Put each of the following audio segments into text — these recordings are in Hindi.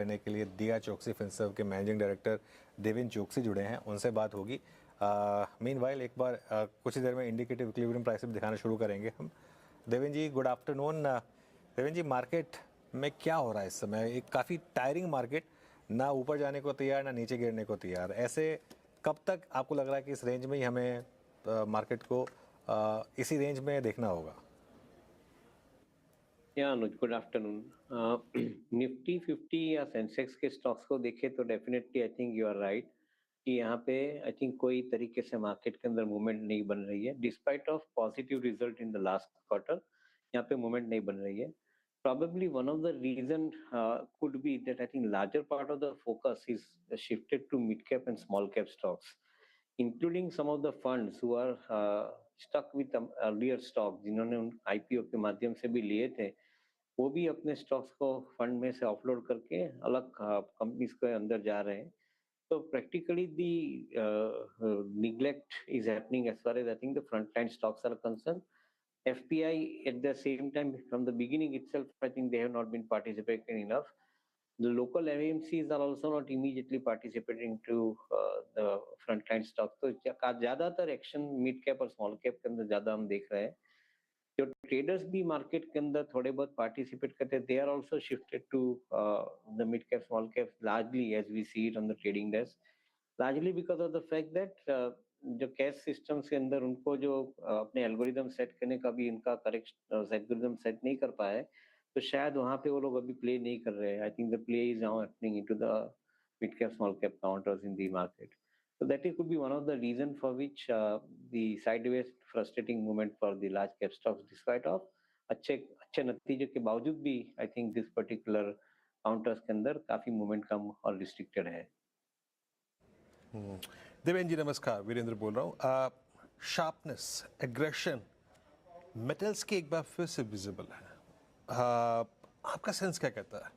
करने के लिए दिया चोकसी फिनसर्व के मैनेजिंग डायरेक्टर देवेंद्र चोकसी जुड़े हैं, उनसे बात होगी। मीनवाइल एक बार कुछ ही देर में इंडिकेटिव इक्विलिब्रियम प्राइस भी दिखाना शुरू करेंगे हम। Devendra ji good afternoon. देवेंद्र जी, मार्केट में क्या हो रहा है इस समय? एक काफ़ी टायरिंग मार्केट, ना ऊपर जाने को तैयार ना नीचे गिरने को तैयार। ऐसे कब तक आपको लग रहा है कि इस रेंज में ही हमें मार्केट को इसी रेंज में देखना होगा? या अनुज, गुड आफ्टरनून। निफ्टी 50 या सेंसेक्स के स्टॉक्स को देखें तो definitely I think you are right कि यहाँ पे आई थिंक कोई तरीके से मार्केट के अंदर मूवमेंट नहीं बन रही है despite of positive result in the last quarter. यहाँ पे मूवमेंट नहीं बन रही है। Probably one of the reason could be that I think larger part of the focus is shifted to mid cap and small cap stocks, including some of the funds who are stuck with earlier stocks जिन्होंने उन IPO के माध्यम से भी लिए थे, वो भी अपने स्टॉक्स को फंड में से ऑफलोड करके अलग कंपनीज के अंदर जा रहे हैं। So practically the neglect is happening as far as I think the frontline stocks are concerned. FPI at the same time from the beginning itself, I think they have not been participating enough. The local AMCs are also not immediately participating to the frontline stocks. तो ज्यादातर एक्शन मिड कैप और स्मॉल कैप के अंदर ज्यादा हम देख रहे हैं। जो ट्रेडर्स भी मार्केट के अंदर थोड़े बहुत पार्टिसिपेट करते हैं, they are also shifted to the mid cap small cap largely as we see it on the trading desk, largely because of the fact that जो कैश सिस्टम्स के अंदर उनको जो अपने एल्गोरिदम सेट करने का भी इनका करेक्ट एल्गोरिदम सेट नहीं कर पाए, तो शायद वहां पे वो लोग अभी प्ले नहीं कर रहे हैं। I think the play is now happening into the mid cap small cap counters in the market. So that it could be one of the reason for which the sideways frustrating movement for the large cap stocks, despite of अच्छे नतीजे के बावजूद भी I think this particular counters के अंदर काफी मूवमेंट कम और रिस्ट्रिक्टेड है। देवेंद्र जी नमस्कार, वीरेंद्र बोल रहा हूँ। शार्पनेस, एग्रेशन मेटल्स की एक बार फिर से विजिबल है। आपका सेंस क्या कहता है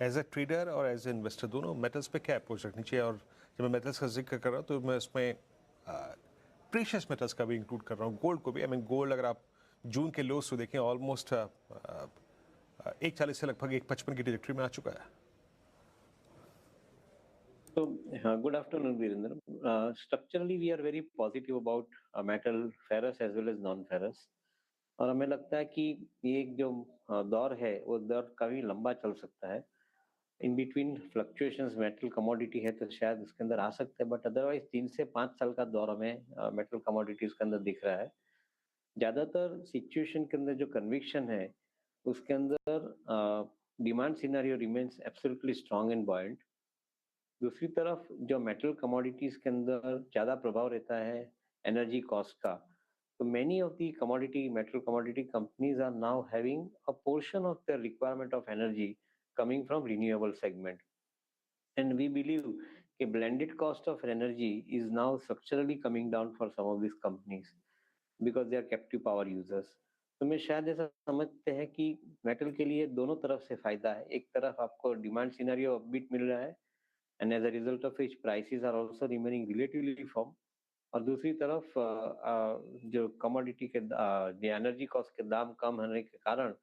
एज ए ट्रेडर और एज ए इन्वेस्टर, दोनों मेटल्स पे क्या अप्रोच रखनी चाहिए? और जब मैं मेटल्स का जिक्र कर रहा हूँ तो मैं उसमें प्रीशियस मेटल्स का भी इंक्लूड कर रहा हूँ, गोल्ड को भी। आई मीन गोल्ड अगर आप जून के लोस को देखें ऑलमोस्ट 1.40 से लगभग 1.55 की ट्रैजेक्टरी में आ चुका है। So, good afternoon, Virendra. Structurally, we are very positive about metal ferrous as well as non-ferrous. और हमें लगता है कि ये एक जो दौर है वो दौर काफी लंबा चल सकता है। In between fluctuations metal commodity है तो शायद उसके अंदर आ सकते हैं, बट अदरवाइज 3 से 5 साल का दौर हमें मेटल कमोडिटीज के अंदर दिख रहा है। ज्यादातर सिचुएशन के अंदर जो कन्विक्शन है उसके अंदर demand scenario remains absolutely strong and buoyant. दूसरी तरफ जो मेटल कमोडिटीज के अंदर ज्यादा प्रभाव रहता है एनर्जी कॉस्ट का, तो many of the metal commodity companies are now having a portion of their requirement of energy coming from renewable segment, and we believe a blended cost of energy is now structurally coming down for some of these companies because they are captive power users. तो मैं शायद ऐसा समझते हैं कि मेटल के लिए दोनों तरफ से फायदा है। एक तरफ आपको डिमांड सिनेरियो अपबीट मिल रहा है and as a result of which prices are also remaining relatively firm, और दूसरी तरफ जो कमोडिटी के जो एनर्जी कॉस्ट के दाम कम होने के कारण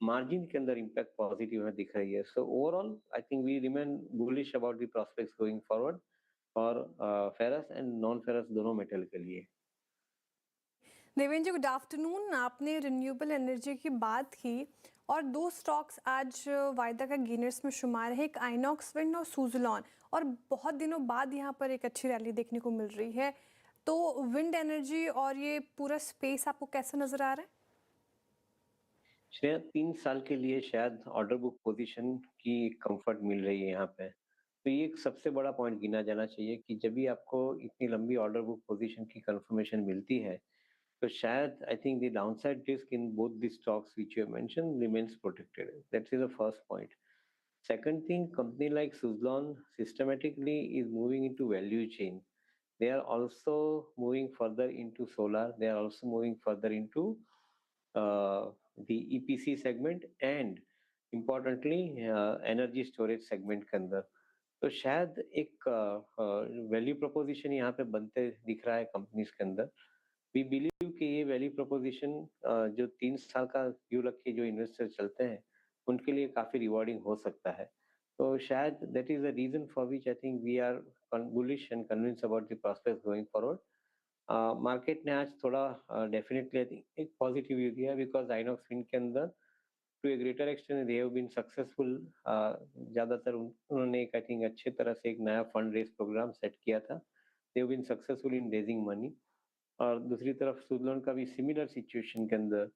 मार्जिन के अंदर इम्पैक्ट पॉजिटिव में दिख रही है। So overall I think we remain bullish about the prospects going forward for ferrous and non ferrous दोनों मेटल के लिए। Devendra ji good afternoon. आपने रिन्यूएबल एनर्जी की बात की और 2 स्टॉक्स आज वायदा का गेनर्स में शुमार है, एक आइनॉक्स विंड और सुज़लॉन, और बहुत दिनों बाद यहाँ पर एक अच्छी रैली देखने को मिल रही है। तो विंड एनर्जी और ये पूरा स्पेस आपको कैसा नजर आ रहा है? शायद 3 साल के लिए शायद ऑर्डर बुक पोजीशन की कंफर्ट मिल रही है यहाँ पे, तो ये एक सबसे बड़ा पॉइंट गिना जाना चाहिए कि जब भी आपको इतनी लंबी ऑर्डर बुक पोजीशन की कंफर्मेशन मिलती है तो शायद आई think the downside risk in both the stocks which you mention remains protected. That's the first point. Second thing, company like Suzlon systematically is moving into value chain. They are also moving further into solar. They are also moving further into the EPC segment and importantly energy storage segment के अंदर। तो शायद एक वैल्यू प्रोपोजिशन यहाँ पे बनते दिख रहा है कंपनीज के अंदर। वी बिलीव कि ये वैल्यू प्रोपोजिशन जो 3 साल का व्यू रख के जो इन्वेस्टर चलते हैं उनके लिए काफी रिवॉर्डिंग हो सकता है। तो शायद that is the reason for which I think we are bullish and convinced about the prospects going forward. Market ने आज थोड़ा डेफिनेटली आई थिंक एक पॉजिटिव व्यू दिया बिकॉज आइनॉक्स विंड के अंदर to a greater extent they have been successful. ज्यादातर उन्होंने एक आई थिंक अच्छे तरह से एक नया फंड रेज प्रोग्राम सेट किया था। They have been successful in raising money. और दूसरी तरफ सुजलॉन का भी सिमिलर सिचुएशन के अंदर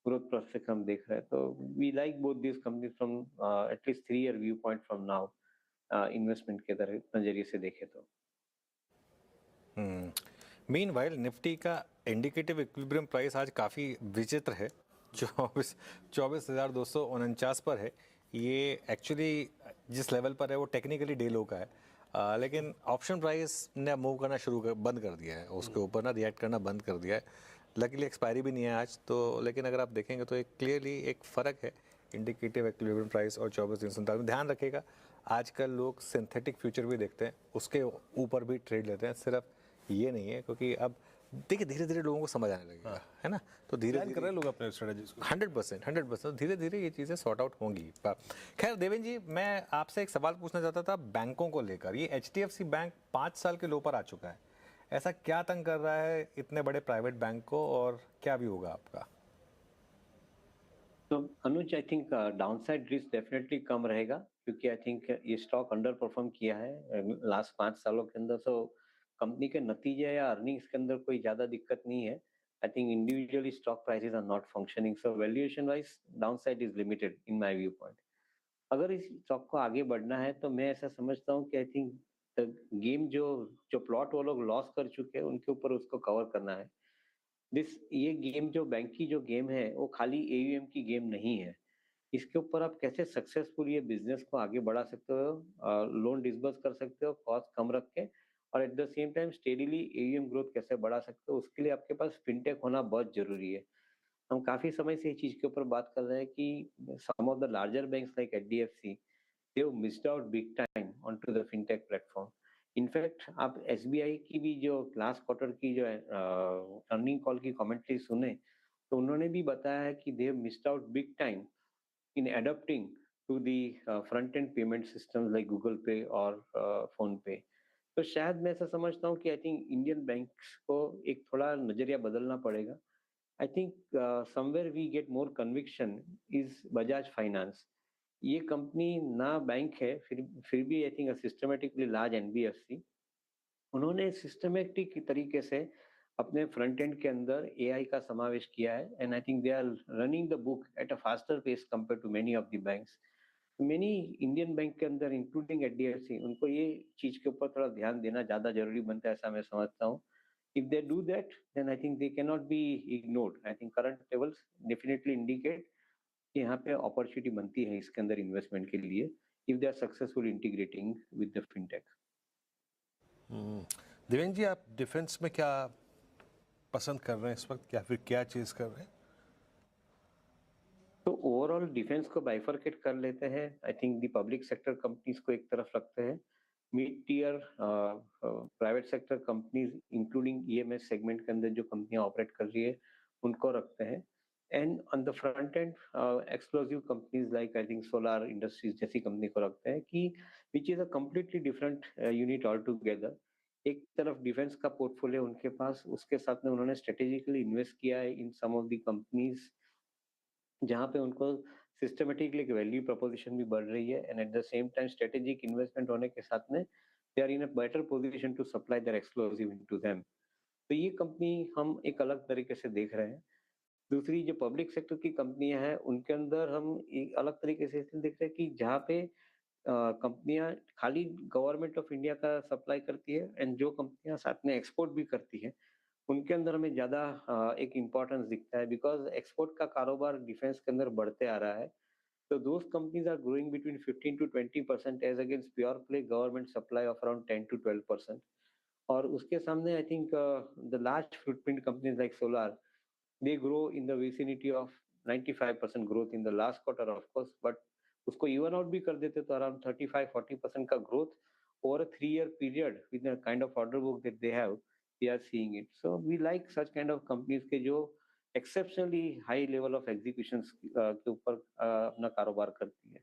ग्रोथ प्रोस्पेक्ट हम देख रहे हैं। तो we like both this company from at least 3 year view point from now, investment के नजरिए से देखे तो। मीनवाइल निफ्टी का इंडिकेटिव इक्विलिब्रियम प्राइस आज काफ़ी विचित्र है, 24,249 पर है। ये एक्चुअली जिस लेवल पर है वो टेक्निकली डे लो का है, लेकिन ऑप्शन प्राइस ने मूव करना बंद कर दिया है, उसके ऊपर ना रिएक्ट करना बंद कर दिया है। लकीली एक्सपायरी भी नहीं है आज तो, लेकिन अगर आप देखेंगे तो एक क्लियरली एक फ़र्क है इंडिकेटिव इक्विलिब्रियम प्राइस और 24,347 में। ध्यान रखिएगा आजकल लोग सिंथेटिक फ्यूचर भी देखते हैं, उसके ऊपर भी ट्रेड लेते हैं, सिर्फ ये नहीं है, क्योंकि अब देखिए धीरे धीरे लोगों को समझ आने लगेगा, है ना। तो धीरे कर रहे हैं लोग अपने स्ट्रेटजीज को 100% धीरे धीरे ये चीज़ें सॉर्ट आउट होंगी। खैर देवेंद्र जी, मैं आपसे एक सवाल पूछना चाहता था बैंकों को लेकर। ये HDFC बैंक 5 साल के लो पर आ चुका है, ऐसा क्या तंग कर रहा है इतने बड़े प्राइवेट बैंक को, और क्या भी होगा आपका? तो Anuj I think downside risk definitely कम रहेगा, क्योंकि आई थिंक ये स्टॉक अंडर परफॉर्म किया है लास्ट 5 सालों के अंदर। तो कंपनी के नतीजे या अर्निंग्स के अंदर कोई ज्यादा दिक्कत नहीं है। I think individually stock prices are not functioning, so valuation wise downside is limited in my view point. अगर इस स्टॉक को आगे बढ़ना है तो मैं ऐसा समझता हूँ कि आई थिंक गेम जो जो प्लॉट वो लोग लॉस कर चुके हैं उनके ऊपर उसको कवर करना है। ये गेम जो बैंक की जो गेम है वो खाली AUM की गेम नहीं है। इसके ऊपर आप कैसे सक्सेसफुल ये बिजनेस को आगे बढ़ा सकते हो, लोन डिसबर्स कर सकते हो कॉस्ट कम रख के, और eight the same time steadily AUM growth कैसे बढ़ा सकते हो, उसके लिए आपके पास फिनटेक होना बहुत जरूरी है। हम काफी समय से इस चीज के ऊपर बात कर रहे हैं कि some of the larger banks like HDFC they have missed out big time onto the fintech platform. In fact आप SBI की भी जो लास्ट क्वार्टर की जो अर्निंग कॉल की कमेंट्री सुने तो उन्होंने भी बताया है कि they have missed out big time in adapting to the front end payment systems like Google Pay और फोन पे। तो शायद मैं ऐसा समझता हूँ कि आई थिंक इंडियन बैंक्स को एक थोड़ा नजरिया बदलना पड़ेगा। I think somewhere we get more conviction is Bajaj finance. ये कंपनी ना बैंक है, फिर भी I think systematically large NBFC। उन्होंने सिस्टमेटिक तरीके से अपने फ्रंट एंड के अंदर AI का समावेश किया है, and I think they are running the book at a faster pace compare to many of the banks. Many Indian bank के अंदर इंक्लूडिंग HDFC उनको ये चीज के ऊपर थोड़ा ध्यान देना ज्यादा जरूरी बनता है, ऐसा मैं समझता हूँ। If they do that, then I think they cannot be ignored. I think current levels definitely indicate कि यहाँ पे अपॉर्चुनिटी बनती है इसके अंदर इन्वेस्टमेंट के लिए, if they are successful integrating with the fintech. Devendra ji, आप डिफेंस में क्या पसंद कर रहे हैं इस वक्त, या फिर क्या चीज कर रहे हैं? तो ओवरऑल डिफेंस को बाइफरकेट कर लेते हैं। I think the public sector companies को एक तरफ रखते हैं, mid tier private sector companies including EMS segment के अंदर जो कंपनियां ऑपरेट कर रही है उनको रखते हैं, and on the front end explosive companies like I think solar industries जैसी कंपनी को रखते हैं, कि which is a completely different unit all together. एक तरफ डिफेंस का पोर्टफोलियो उनके पास, उसके साथ में उन्होंने स्ट्रेटेजिकली इन्वेस्ट किया है इन सम ऑफ द कंपनीज जहाँ पे उनको सिस्टमेटिकली एक वैल्यू प्रोपोजिशन भी बढ़ रही है, and at the same time strategic investment होने के साथ में they are in a better position to supply their exclusive into them. तो ये कंपनी हम एक अलग तरीके से देख रहे हैं। दूसरी जो पब्लिक सेक्टर की कंपनियां हैं उनके अंदर हम एक अलग तरीके से इसलिए देख रहे हैं कि जहाँ पे कंपनियां खाली गवर्नमेंट ऑफ इंडिया का सप्लाई करती है, एंड जो कंपनियां साथ में एक्सपोर्ट भी करती है उनके अंदर हमें ज्यादा एक इम्पोर्टेंस दिखता है, बिकॉज एक्सपोर्ट का कारोबार डिफेंस के अंदर बढ़ते आ रहा है। तो those companies are growing between 15 to 20% as against pure play government supply of around 10 to 12%। और उसके सामने I think the large footprint companies like solar they grow in the vicinity of 95% growth in the last quarter of course, but उसको even out भी कर देते तो around 35-40% का growth over a 3-year period with the kind of order book that they have, we are seeing it. So we like such kind of companies के जो exceptionally high level of executions के ऊपर अपना कारोबार करती है।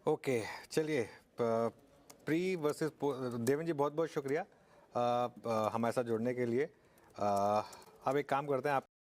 ओके चलिए, प्री वर्सेस देवेन जी बहुत बहुत शुक्रिया हमारे साथ जुड़ने के लिए। अब एक काम करते हैं, आप